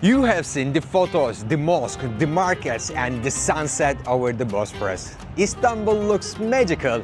You have seen the photos, the mosque, the markets, and the sunset over the Bosphorus. Istanbul looks magical,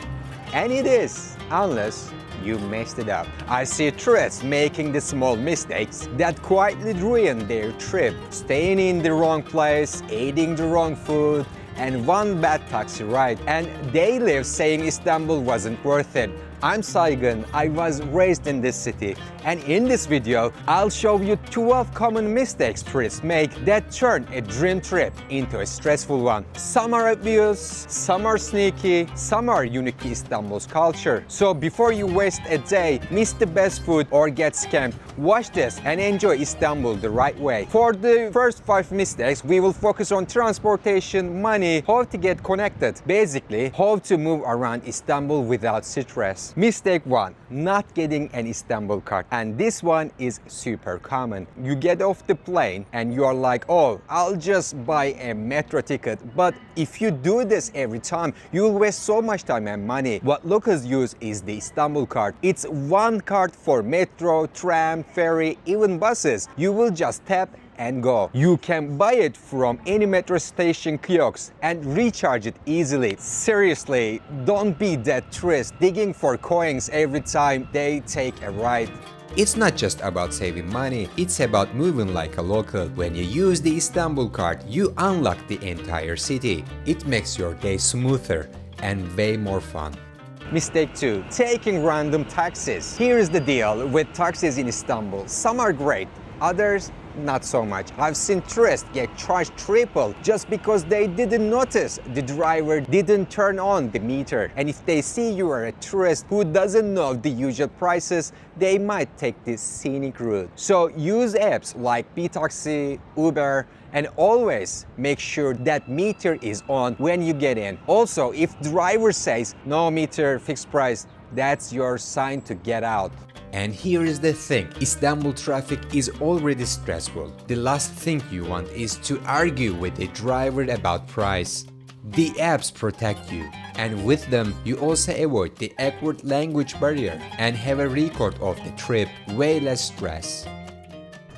and it is, unless you messed it up. I see tourists making the small mistakes that quietly ruin their trip, staying in the wrong place, eating the wrong food, and one bad taxi ride, and they live saying Istanbul wasn't worth it. I'm Saygın, I was raised in this city, and in this video, I'll show you 12 common mistakes tourists make that turn a dream trip into a stressful one. Some are obvious, some are sneaky, some are unique to Istanbul's culture. So before you waste a day, miss the best food, or get scammed, watch this and enjoy Istanbul the right way. For the first 5 mistakes, we will focus on transportation, money, how to get connected, basically how to move around Istanbul without stress. Mistake 1, not getting an Istanbulkart. And this one is super common. You get off the plane and you are like, oh, I'll just buy a metro ticket. But if you do this every time, you'll waste so much time and money. What locals use is the Istanbulkart. It's one card for metro, tram, ferry, even buses. You will just tap and go. You can buy it from any metro station kiosk and recharge it easily. Seriously, don't be that tourist digging for coins every time they take a ride. It's not just about saving money, it's about moving like a local. When you use the Istanbulkart, you unlock the entire city. It makes your day smoother and way more fun. Mistake 2, taking random taxis. Here's the deal with taxis in Istanbul. Some are great, others not so much. I've seen tourists get charged triple just because they didn't notice the driver didn't turn on the meter. And if they see you are a tourist who doesn't know the usual prices, they might take this scenic route. So use apps like btaxi, Uber, and always make sure that meter is on when you get in. Also, if driver says no meter, fixed price, that's your sign to get out. And here is the thing, Istanbul traffic is already stressful. The last thing you want is to argue with the driver about price. The apps protect you, and with them, you also avoid the awkward language barrier and have a record of the trip, way less stress.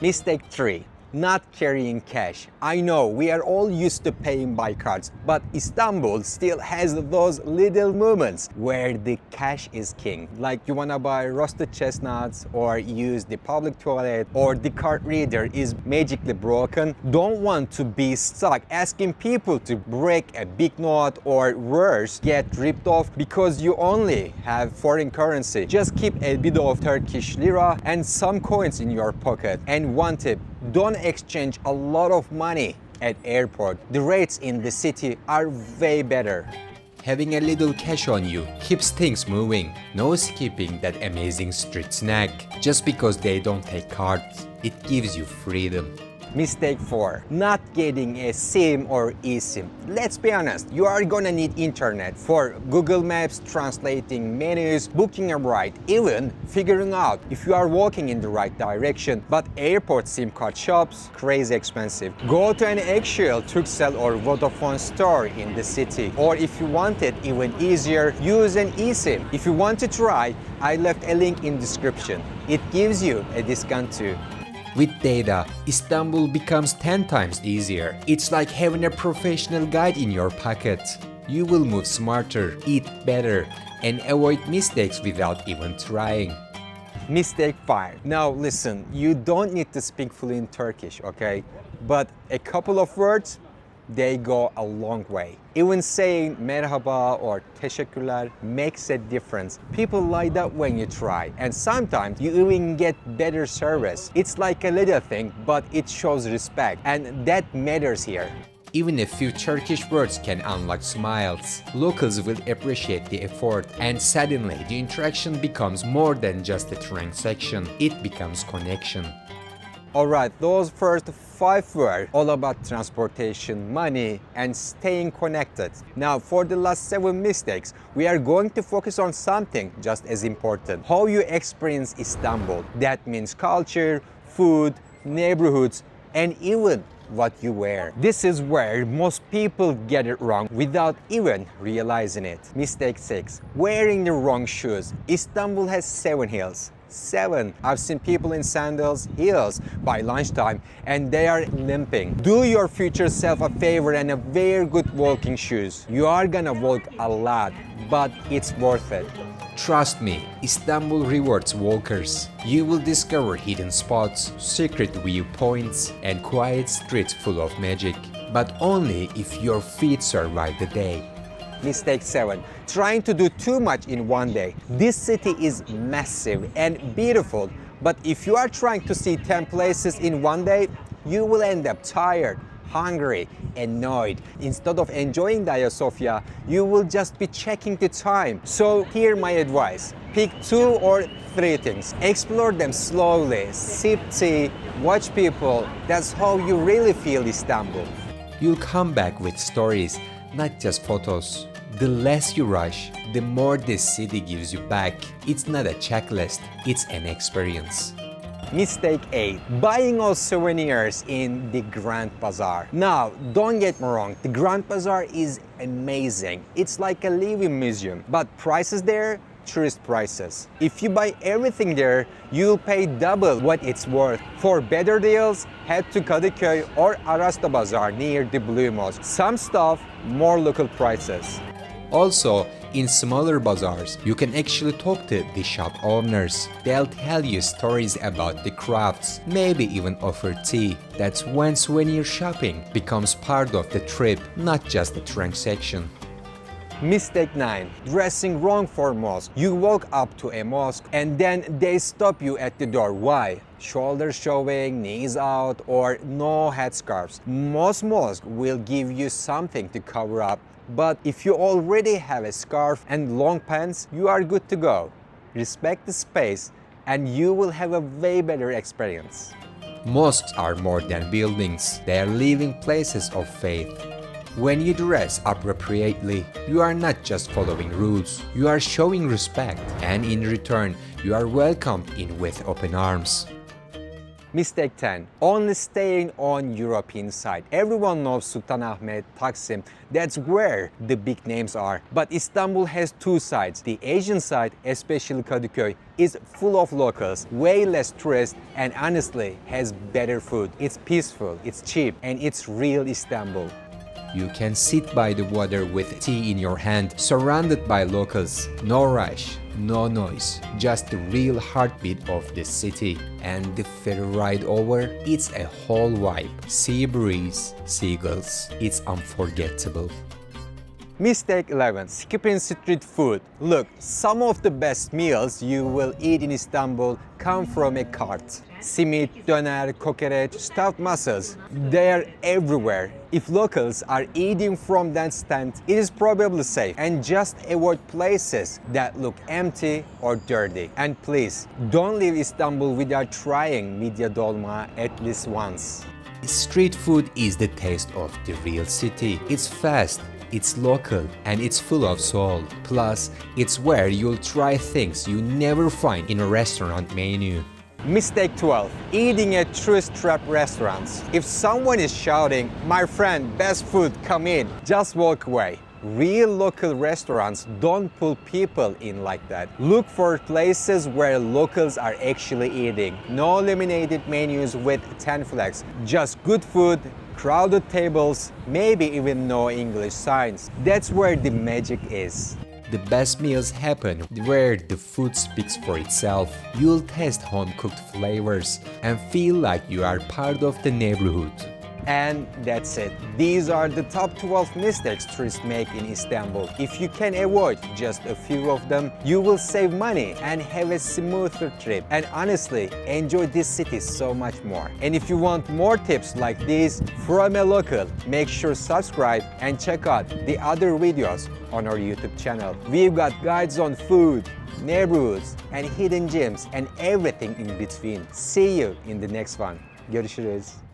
Mistake 3. Not carrying cash. I know we are all used to paying by cards, but Istanbul still has those little moments where the cash is king. Like you wanna buy roasted chestnuts, or use the public toilet, or the card reader is magically broken. Don't want to be stuck asking people to break a big note, or worse, get ripped off because you only have foreign currency. Just keep a bit of Turkish lira and some coins in your pocket. And one tip, don't exchange a lot of money at airport. The rates in the city are way better. Having a little cash on you keeps things moving. No skipping that amazing street snack just because they don't take cards. It gives you freedom. Mistake 4, not getting a SIM or eSIM. Let's be honest, you are gonna need internet for Google Maps, translating menus, booking a ride, even figuring out if you are walking in the right direction. But airport SIM card shops, crazy expensive. Go to an actual Turkcell or Vodafone store in the city. Or if you want it even easier, use an eSIM. If you want to try, I left a link in description. It gives you a discount too. With data, Istanbul becomes 10 times easier. It's like having a professional guide in your pocket. You will move smarter, eat better, and avoid mistakes without even trying. Mistake 5. Now listen, you don't need to speak fluent Turkish, okay? But a couple of words, they go a long way. Even saying merhaba or teşekkürler makes a difference. People like that when you try, and sometimes you even get better service. It's like a little thing, but it shows respect, and that matters here. Even a few Turkish words can unlock smiles. Locals will appreciate the effort, and suddenly the interaction becomes more than just a transaction. It becomes connection. Alright, those first 5 were all about transportation, money, and staying connected. Now, for the last 7 mistakes, we are going to focus on something just as important: how you experience Istanbul. That means culture, food, neighborhoods, and even what you wear. This is where most people get it wrong without even realizing it. Mistake 6. Wearing the wrong shoes. Istanbul has 7 hills, 7. I've seen people in sandals, heels by lunchtime, and they are limping. Do your future self a favor and wear good walking shoes. You are gonna walk a lot, but it's worth it. Trust me, Istanbul rewards walkers. You will discover hidden spots, secret viewpoints, and quiet streets full of magic. But only if your feet survive the day. Mistake 7. Trying to do too much in one day. This city is massive and beautiful, but if you are trying to see 10 places in one day, you will end up tired, hungry, annoyed. Instead of enjoying Hagia Sophia, you will just be checking the time. So here's my advice. Pick 2 or 3 things. Explore them slowly, sip tea, watch people. That's how you really feel Istanbul. You'll come back with stories, not just photos. The less you rush, the more this city gives you back. It's not a checklist, it's an experience. Mistake 8. Buying all souvenirs in the Grand Bazaar. Now, don't get me wrong, the Grand Bazaar is amazing. It's like a living museum, but prices there, tourist prices. If you buy everything there, you'll pay double what it's worth. For better deals, head to Kadıköy or Arasta Bazaar near the Blue Mosque. Some stuff, more local prices. Also, in smaller bazaars, you can actually talk to the shop owners. They'll tell you stories about the crafts, maybe even offer tea. That's when souvenir shopping becomes part of the trip, not just a transaction. Mistake 9. Dressing wrong for mosque. You walk up to a mosque and then they stop you at the door. Why? Shoulders showing, knees out, or no headscarves. Most mosques will give you something to cover up, but if you already have a scarf and long pants, you are good to go. Respect the space and you will have a way better experience. Mosques are more than buildings. They are living places of faith. When you dress appropriately, you are not just following rules, you are showing respect, and in return, you are welcomed in with open arms. Mistake 10. Only staying on European side. Everyone knows Sultanahmet, Taksim, that's where the big names are. But Istanbul has 2 sides. The Asian side, especially Kadıköy, is full of locals, way less tourists, and honestly has better food. It's peaceful, it's cheap, and it's real Istanbul. You can sit by the water with tea in your hand, surrounded by locals. No rush, no noise, just the real heartbeat of the city. And the ferry ride over, it's a whole vibe. Sea breeze, seagulls, it's unforgettable. Mistake 11. Skipping street food. Look, some of the best meals you will eat in Istanbul come from a cart. Simit, döner, kokoreç, stuffed mussels, they are everywhere. If locals are eating from that stand, it is probably safe. And just avoid places that look empty or dirty. And please, don't leave Istanbul without trying midye dolma at least once. Street food is the taste of the real city. It's fast, it's local, and it's full of soul. Plus, it's where you'll try things you never find in a restaurant menu. Mistake 12. Eating at tourist trap restaurants. If someone is shouting, "My friend, best food, come in," just walk away. Real local restaurants don't pull people in like that. Look for places where locals are actually eating. No laminated menus with 10 flags. Just good food, crowded tables, maybe even no English signs. That's where the magic is. The best meals happen where the food speaks for itself. You'll taste home-cooked flavors and feel like you are part of the neighborhood. And that's it. These are the top 12 mistakes tourists make in Istanbul. If you can avoid just a few of them, you will save money and have a smoother trip. And honestly, enjoy this city so much more. And if you want more tips like these from a local, make sure subscribe and check out the other videos on our YouTube channel. We've got guides on food, neighborhoods, and hidden gems, and everything in between. See you in the next one. Görüşürüz.